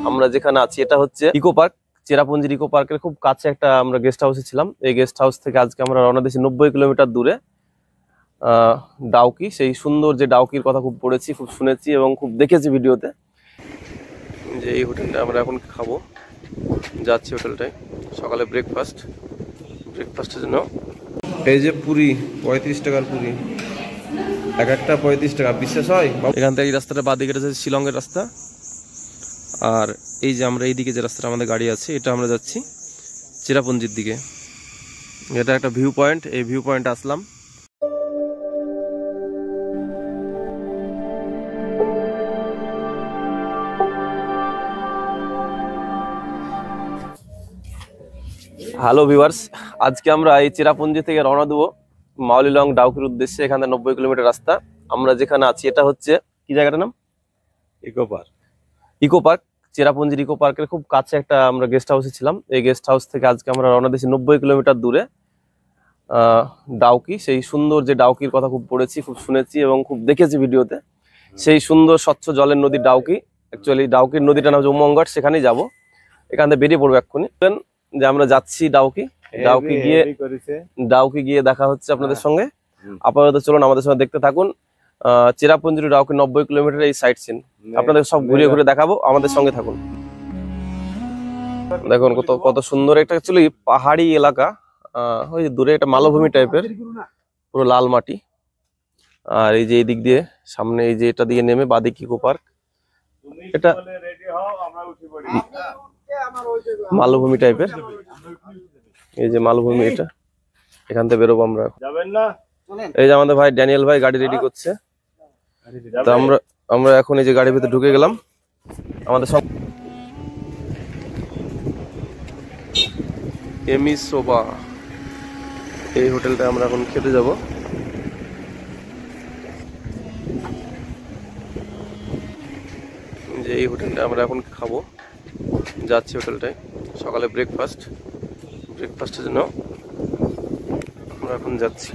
আমরা যেখানে আছি এটা হচ্ছে ইকো পার্ক, চেরাপুঞ্জির ইকো পার্কের খুব কাছে একটা আমরা গেস্ট হাউসে ছিলাম। এই গেস্ট হাউস থেকে আজকে আমরা রওনা দিয়েছি 90 কিলোমিটার দূরে ডাউকি। সেই সুন্দর যে ডাউকির কথা খুব পড়েছি, খুব শুনেছি এবং খুব দেখেছি ভিডিওতে। যে এই হোটেলটা আমরা এখন খাবো, যাচ্ছি হোটেলটায় সকালে ব্রেকফাস্টের জন্য। এই যে পুরি, 35 টাকার পুরি, এক একটা 35 টাকা, বিশ্বাস হয়? এখান থেকে এই রাস্তাটা বাদিকে যাচ্ছে শিলংয়ের রাস্তা, আর এই যে আমরা এইদিকে যে রাস্তাটা আমাদের গাড়ি আছে এটা আমরা যাচ্ছি চেরাপুঞ্জির দিকে। এটা একটা ভিউ পয়েন্ট, এই ভিউ পয়েন্টে আসলাম। হ্যালো ভিউয়ার্স, আজকে আমরা এই চেরাপুঞ্জি থেকে রওনা দেবো মাউলিলং ডাউকির উদ্দেশ্যে। এখানে 90 কিলোমিটার রাস্তা। আমরা যেখানে আছি এটা হচ্ছে কি জায়গাটার নাম? ইকো পার্ক, চেরাপুঞ্জির ইকো পার্কের খুব কাছে একটা আমরা গেস্ট হাউসে ছিলাম। এই গেস্ট হাউস থেকে আজকে আমরা রওনা দিয়েছি 90 কিলোমিটার দূরে ডাউকি। সেই সুন্দর যে ডাউকির কথা খুব পড়েছি, খুব শুনেছি এবং খুব দেখেছি ভিডিওতে। সেই সুন্দর স্বচ্ছ জলের নদী ডাউকি। অ্যাকচুয়ালি ডাউকির নদীটা নাম হচ্ছে উমঙ্গট, সেখানেই যাবো। এখান থেকে বেরিয়ে পড়বো এক্ষুনি। যে আমরা যাচ্ছি ডাউকি গিয়ে দেখা হচ্ছে আপনাদের সঙ্গে। আপাতত চলুন আমাদের সঙ্গে দেখতে থাকুন চেরাপুঞ্জি টু ডাউকি 90 কিলোমিটার এই সাইট সিন আপনাদের সব ঘুরিয়ে ঘুরে দেখাবো, আমাদের সঙ্গে থাকুন। দেখুন কত সুন্দর একটা অ্যাকচুয়ালি পাহাড়ি এলাকা। ওই দূরে একটা মালভূমি টাইপের, পুরো লাল মাটি। আর এই যে এই দিক দিয়ে সামনে এই যে এটা দিয়ে নেমে বাদিক ইকো পার্ক, এটা মালভূমি টাইপের। এই যে মালভূমি, এটা এখান থেকে বেরোবো আমরা। এই যে আমাদের ভাই ড্যানিয়েল ভাই গাড়ি রেডি করছে। তো আমরা এখন এই যে গাড়ির ভিতরে ঢুকে গেলাম। আমাদের সব এমি সোবা, এই হোটেলটা আমরা এখন খেতে যাব। যে এই হোটেলটা আমরা এখন খাবো, যাচ্ছি হোটেলটায় সকালে ব্রেকফাস্টের জন্য আমরা এখন যাচ্ছি।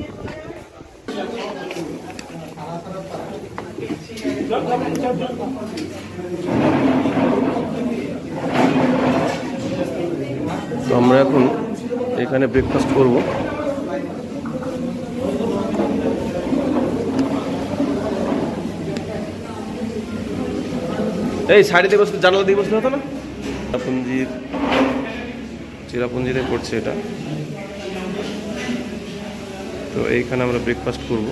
তো আমরা এখন এখানে ব্রেকফাস্ট করব। এই সাইডে দিয়ে বসতে, জানালা দিয়ে বসতে হতো না? চেরাপুঞ্জিতে পড়ছে এটা। তো এইখানে আমরা ব্রেকফাস্ট করব,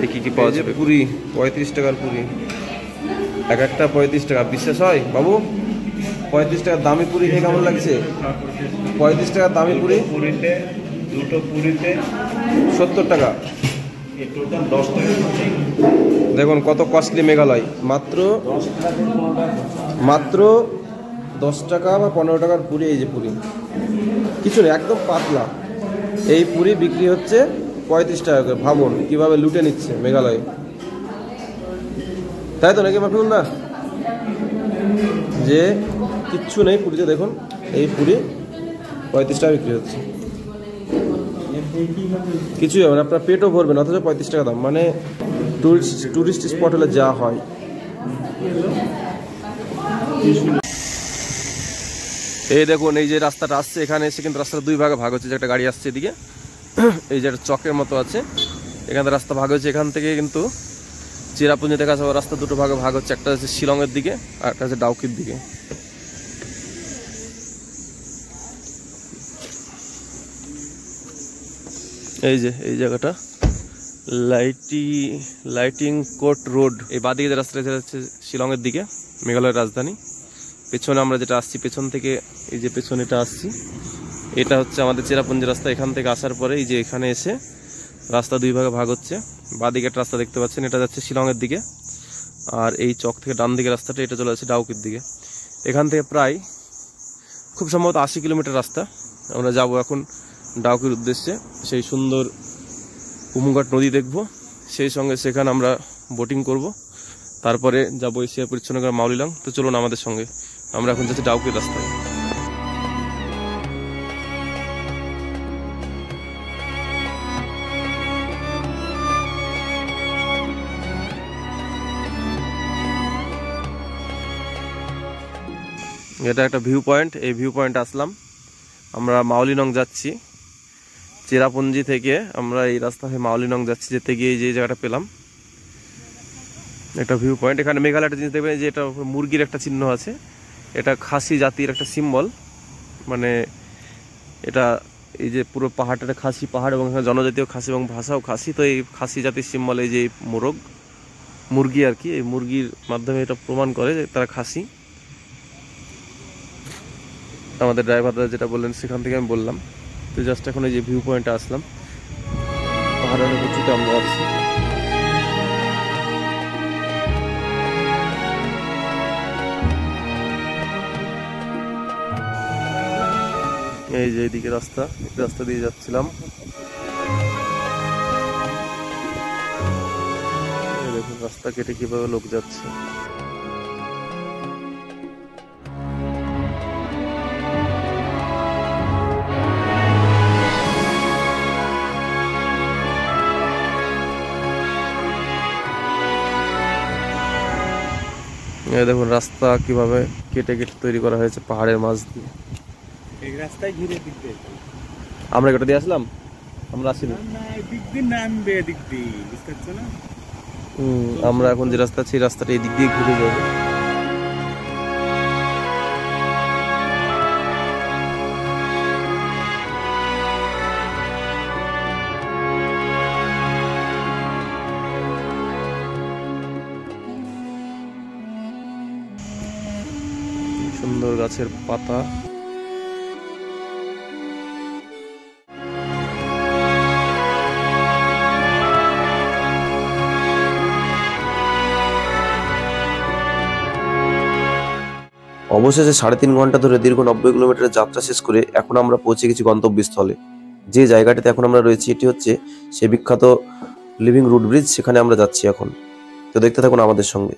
দেখি কি পাওয়া যাবে। পুরি 35 টাকার পুরি, এক একটা 35 টাকা, বিশ্বাস হয় বাবু? 35 টাকার দামি পুরি খেয়ে কেমন লাগছে? 35 টাকার দামি পুরি, দুটো পুরিতে 70 টাকা। দেখুন কত কস্টলি মেঘালয়। মাত্র 10 টাকা বা 15 টাকার পুরি। এই যে পুরি কিছু নেই, একদম পাতলা। এই পুরি বিক্রি হচ্ছে 35 টাকা করে। ভাবুন কিভাবে লুটে নিচ্ছে মেঘালয়, তাই তো নাকি মাফিউল না? যে কিচ্ছু নেই পুরিতে। দেখুন এই পুরি 35 টাকা বিক্রি হচ্ছে, কিছুই হবে না, আপনার পেটও ভরবে না, অথচ 35 টাকা দাম। মানে টুরিস্ট স্পট হলে যা হয়। এই দেখুন এই যে রাস্তাটা আসছে, এখানে এসে কিন্তু রাস্তাটা দুই ভাগে ভাগ হচ্ছে। যে একটা গাড়ি আসছে এদিকে, এই যে একটা চকের মতো আছে, এখানে রাস্তা ভাগ হচ্ছে। এখান থেকে কিন্তু চেরাপুঞ্জি দেখা যাবে রাস্তা দুটো ভাগে ভাগ হচ্ছে। একটা হচ্ছে শিলংয়ের দিকে আর একটা হচ্ছে ডাউকির দিকে। এই যে এই জায়গাটা লাইটিং কোট রোড। এই বাদিকে যে রাস্তাটা যাচ্ছে শিলংয়ের দিকে, মেঘালয়ের রাজধানী। পেছনে আমরা যেটা আসছি, পেছন থেকে এই যে পেছনেটা আসছি, এটা হচ্ছে আমাদের চেরাপুঞ্জি রাস্তা। এখান থেকে আসার পরে এই যে এখানে এসে রাস্তা দুই ভাগে ভাগ হচ্ছে। বাদিকে একটা রাস্তা দেখতে পাচ্ছেন, এটা যাচ্ছে শিলংয়ের দিকে। আর এই চক থেকে ডান দিকে রাস্তাটা, এটা চলে যাচ্ছে ডাউকির দিকে। এখান থেকে প্রায় খুব সম্ভবত 80 কিলোমিটার রাস্তা। আমরা যাব এখন ডাউকির উদ্দেশ্যে। সেই সুন্দর উমঙ্গট নদী দেখব, সেই সঙ্গে সেখানে আমরা বোটিং করব। তারপরে যাবো এশিয়া পরিচ্ছন্ন করে মাউলিলং। তো চলুন আমাদের সঙ্গে, আমরা এখন যাচ্ছি ডাউকির রাস্তায়। এটা একটা ভিউ পয়েন্ট। এই ভিউ পয়েন্টে আসলাম, আমরা মাওলিনং যাচ্ছি। চেরাপুঞ্জি থেকে আমরা এই রাস্তা হয়ে মাওলিনং যাচ্ছি। যেতে গিয়ে যে জায়গাটা পেলাম একটা ভিউ পয়েন্ট। এখানে মেঘালয় একটা জিনিস দেখবেন যে এটা মুরগির একটা চিহ্ন আছে। এটা খাসি জাতির একটা সিম্বল, মানে এটা এই যে পুরো পাহাড়টা খাসি পাহাড় এবং এখানে জনজাতীয় খাসি এবং ভাষাও খাসি। তো এই খাসি জাতির সিম্বল এই যে মুরগি আর কি, এই মুরগির মাধ্যমে এটা প্রমাণ করে যে তারা খাসি। আমাদের ড্রাইভাররা যেটা বললেন সেখান থেকে আমি বললাম। তো জাস্ট এখন এই যে ভিউ পয়েন্টে আসলাম, পাহাড়ের উঁচুতে আমরা আছি। এই যে এইদিকে রাস্তা দিয়ে যাচ্ছিলাম। দেখুন রাস্তা কেটে কিভাবে লোক যাচ্ছে। দেখুন রাস্তা কিভাবে কেটে কেটে তৈরি করা হয়েছে পাহাড়ের মাঝ দিয়ে। এই রাস্তায় ঘুরে দিক দিয়ে আমরা কেটে দিয়ে আসলাম, আমরা আসিনি। দিক দিয়ে নামবে, দিক দিয়ে বুঝতে পারছো না? আমরা এখন যে রাস্তা আছে এই রাস্তাটা এই দিক দিয়ে ঘুরে যাবো। সুন্দর গাছের পাতা। অবশেষে 3.5 ঘন্টা ধরে দীর্ঘ 90 কিলোমিটারের যাত্রা শেষ করে এখন আমরা পৌঁছে গেছি গন্তব্যস্থলে। যে জায়গাটিতে এখন আমরা রয়েছি এটি হচ্ছে সে বিখ্যাত লিভিং রুট ব্রিজ, সেখানে আমরা যাচ্ছি এখন। তো দেখতে থাকুন আমাদের সঙ্গে।